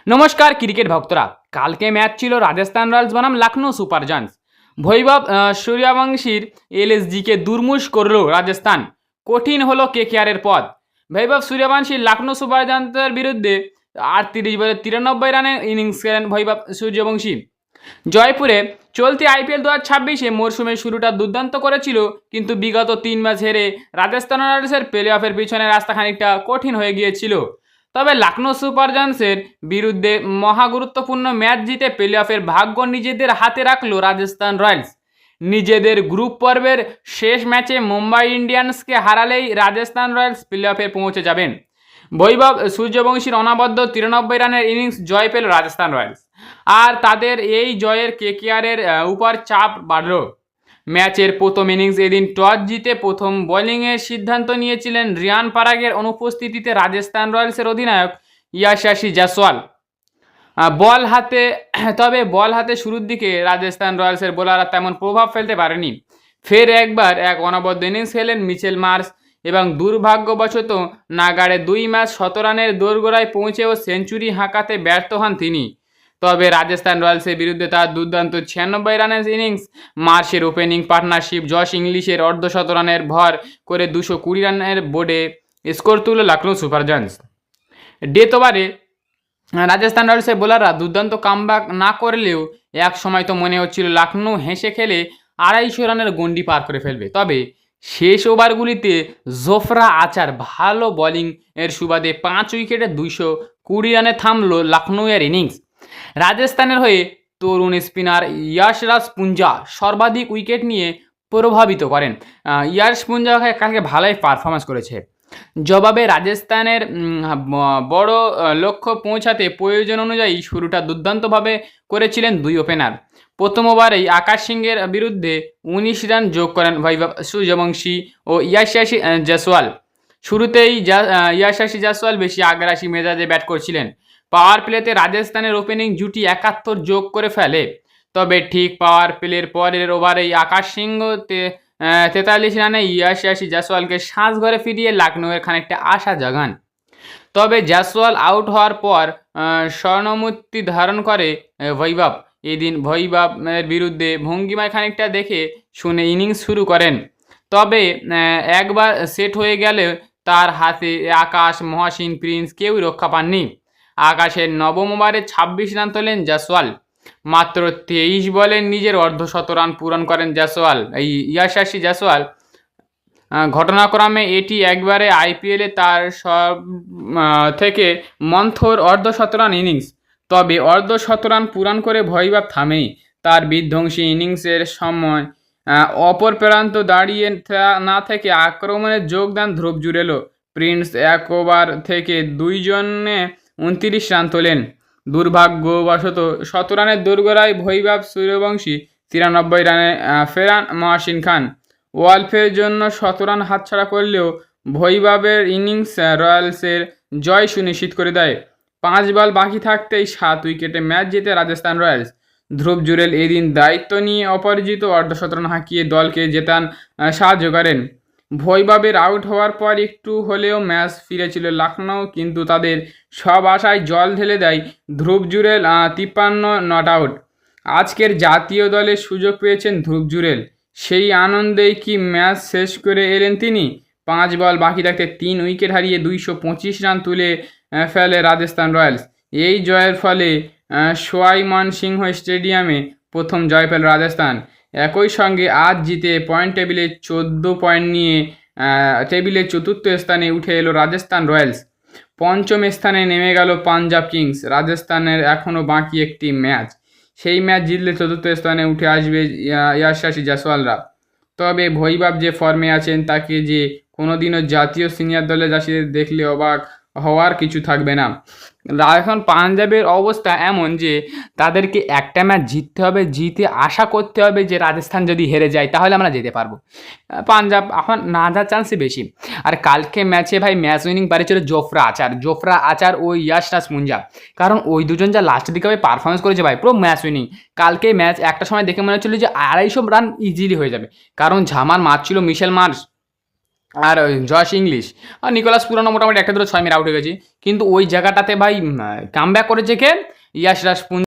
নমস্কার ক্রিকেট ভক্তরা। কালকে ম্যাচ ছিল রাজস্থান রয়্যালস বনাম লখনৌ সুপার জায়ান্টস। বৈভব সূর্যবংশীর এলএসজিকে দুর্মুষ করল রাজস্থান। কঠিন হলো কেকেআরের পথ। বৈভব সূর্যবংশীর লখনৌ সুপার জায়ান্টসের বিরুদ্ধে 38 বলে 93 রানের ইনিংস খেলেন বৈভব সূর্যবংশী। জয়পুরে চলতি আইপিএল 2026-এ মরশুমের শুরুটা দুর্দান্ত করেছিল, কিন্তু বিগত 3 ম্যাচ হেরে রাজস্থান রয়্যালসের প্লে অফের পিছনে রাস্তা খানিকটা কঠিন হয়ে গিয়েছিল। তবে লখনৌ সুপার জায়ান্টসের বিরুদ্ধে মহাগুরুত্বপূর্ণ ম্যাচ জিতে প্লে অফের ভাগ্য নিজেদের হাতে রাখল রাজস্থান রয়্যালস। নিজেদের গ্রুপ পর্বের শেষ ম্যাচে মুম্বাই ইন্ডিয়ান্সকে হারালেই রাজস্থান রয়্যালস প্লে অফে পৌঁছে যাবেন। বৈভব সূর্যবংশীর অনবদ্য 93 রানের ইনিংস জয় পেল রাজস্থান রয়্যালস, আর তাদের এই জয়ের কেকেআরের উপর চাপ বাড়ল। ম্যাচের প্রথম ইনিংস এদিন টস জিতে প্রথম বোলিংয়ের সিদ্ধান্ত নিয়েছিলেন রিয়ান পরাগের অনুপস্থিতিতে রাজস্থান রয়্যালসের অধিনায়ক ইয়াশাসি জয়সওয়াল। বল হাতে শুরুর দিকে রাজস্থান রয়্যালসের বোলাররা তেমন প্রভাব ফেলতে পারেনি। ফের একবার এক অনবদ্য ইনিংস খেলেন মিচেল মার্শ এবং দুর্ভাগ্যবশত নাগাড়ে 2 ম্যাচ 100 রানের দোরগোড়ায় পৌঁছেও সেঞ্চুরি হাঁকাতে ব্যর্থ হন তিনি। তবে রাজস্থান রয়্যালসের বিরুদ্ধে তার দুর্দান্ত 96 রানের ইনিংস, মার্শের ওপেনিং পার্টনারশিপ জশ ইংলিশের অর্ধশত রানের ভর করে 220 রানের বোর্ডে স্কোর তুলল লখনৌ সুপার জায়ান্টস। ডেথ ওভারে রাজস্থান রয়্যালসের বোলাররা দুর্দান্ত কামব্যাক না করলেও এক সময় তো মনে হচ্ছিল লখনৌ হেসে খেলে 250 রানের গন্ডি পার করে ফেলবে। তবে শেষ ওভারগুলিতে জোফরা আচার ভালো বোলিং এর সুবাদে 5 উইকেটে 220 রানে থামল লখনৌয়ের ইনিংস। রাজস্থানের হয়ে তরুণ স্পিনার ইয়াশরাজ পুঞ্জা সর্বাধিক উইকেট নিয়ে প্রভাবিত করেন। ইয়াশ পুঞ্জা কালকে ভালোই পারফরমেন্স করেছে। জবাবে রাজস্থানের বড় লক্ষ্য পৌঁছাতে প্রয়োজন অনুযায়ী শুরুটা দুর্দান্তভাবে করেছিলেন 2 ওপেনার। প্রথম ওভারেই আকাশ সিংয়ের বিরুদ্ধে 19 রান যোগ করেন বৈভব সূর্যবংশী ও ইয়াশাসি জয়সওয়াল। শুরুতেই ইয়াশাসি জয়সওয়াল বেশি আগ্রাসী মেজাজে ব্যাট করছিলেন। পাওয়ার প্লেতে রাজস্থানের ওপেনিং জুটি 71 যোগ করে ফেলে। তবে ঠিক পাওয়ার প্লের পরের ওভারেই আকাশ সিংহ 43 রানে ইয়াশাসি জয়সওয়ালকে ঘরে ফিরিয়ে লখনৌয়ের খানিকটা আশা জাগান। তবে জয়সওয়াল আউট হওয়ার পর স্বর্ণমূর্তি ধারণ করে বৈভব। এদিন বৈভবের বিরুদ্ধে ভঙ্গিমায় খানিকটা দেখে শুনে ইনিংস শুরু করেন। তবে একবার সেট হয়ে গেলে তার হাতে আকাশ, মহাসিন, প্রিন্স কেউই রক্ষা পাননি। আকাশের নবম ওভারে 26 রান তোলেন জয়সওয়াল। মাত্র 23 বলে নিজের অর্ধশত রান পূরণ করেন জয়সওয়াল। এই ইয়াশাসি জয়সওয়াল ঘটনাক্রমে এটি একবারে আইপিএলে তার সব থেকে মন্থর অর্ধশত রান ইনিংস। তবে অর্ধশত রান পূরণ করে বৈভব থামেনি। তার বিধ্বংসী ইনিংসের সময় অপর প্রান্ত দাঁড়িয়ে না থেকে আক্রমণে যোগ দেন ধ্রুব জুরেলও। প্রিন্স 1 ওভার থেকে 2 জনে 29 রান তোলেন। দুর্ভাগ্যবশত 17 রানের দোরগোড়ায় বৈভব সূর্যবংশী 93 রানে ফেরান মহসিন খান। ওয়ালফের জন্য 17 রান হাতছাড়া করলেও বৈভবের ইনিংস রয়্যালসের জয় সুনিশ্চিত করে দেয়। 5 বল বাকি থাকতেই 7 উইকেটে ম্যাচ জেতে রাজস্থান রয়্যালস। ধ্রুব জুরেল এদিন দায়িত্ব নিয়ে অপরাজিত অর্ধশত রান হাঁকিয়ে দলকে জেতান সাহায্য করেন। বৈভবের আউট হওয়ার পর একটু হলেও ম্যাচ ফিরেছিল লখনৌ, কিন্তু তাদের সব আশায় জল ঢেলে দেয় ধ্রুব জুরেল 53 নট আউট। আজকের জাতীয় দলে সুযোগ পেয়েছেন ধ্রুব জুরেল, সেই আনন্দেই কি ম্যাচ শেষ করে এলেন তিনি। 5 বল বাকি থাকতে 3 উইকেট হারিয়ে 225 রান তুলে ফেলে রাজস্থান রয়্যালস। এই জয়ের ফলে সওয়াই মানসিংহ স্টেডিয়ামে প্রথম জয় পেল রাজস্থান। একই সঙ্গে আজ জিতে পয়েন্ট টেবিলে 14 পয়েন্ট নিয়ে টেবিলের 4র্থ স্থানে উঠে এলো রাজস্থান রয়্যালস। 5ম স্থানে নেমে গেল পাঞ্জাব কিংস। রাজস্থানের এখনও বাকি একটি ম্যাচ, সেই ম্যাচ জিতলে 4র্থ স্থানে উঠে আসবে ইয়াশাসি জয়সওয়ালরা। তবে বৈভব যে ফর্মে আছেন তাকে যে কোনোদিনও জাতীয় সিনিয়র দলে দেখলে অবাক হওয়ার কিছু থাকবে না। এখন পাঞ্জাবের অবস্থা এমন যে তাদেরকে একটা ম্যাচ জিততে হবে, জিতে আশা করতে হবে যে রাজস্থান যদি হেরে যায় তাহলে আমরা যেতে পারবো। পাঞ্জাব এখন না যাওয়ার চান্সই বেশি। আর কালকে ম্যাচে ভাই ম্যাচ উইনিং পারেছিল জোফরা আচার ও ইয়াশরাজ পুঞ্জা। কারণ ওই দুজন যা লাস্টের দিকে ভাই পারফরমেন্স করেছে ভাই, পুরো ম্যাচ উইনিং। কালকে ম্যাচ একটা সময় দেখে মনে হচ্ছিল যে 250 রান ইজিলি হয়ে যাবে, কারণ ঝামার মারছিল মিচেল মার্শ। আর ওই জশ ইংলিশ আর নিকোলাস পুরানো মোটামুটি একটা দুটো 6 মেরে আউট হয়ে গেছে, কিন্তু ওই জায়গাটাতে ভাই কামব্যাক করেছে কে? ইয়াশ রাজপুত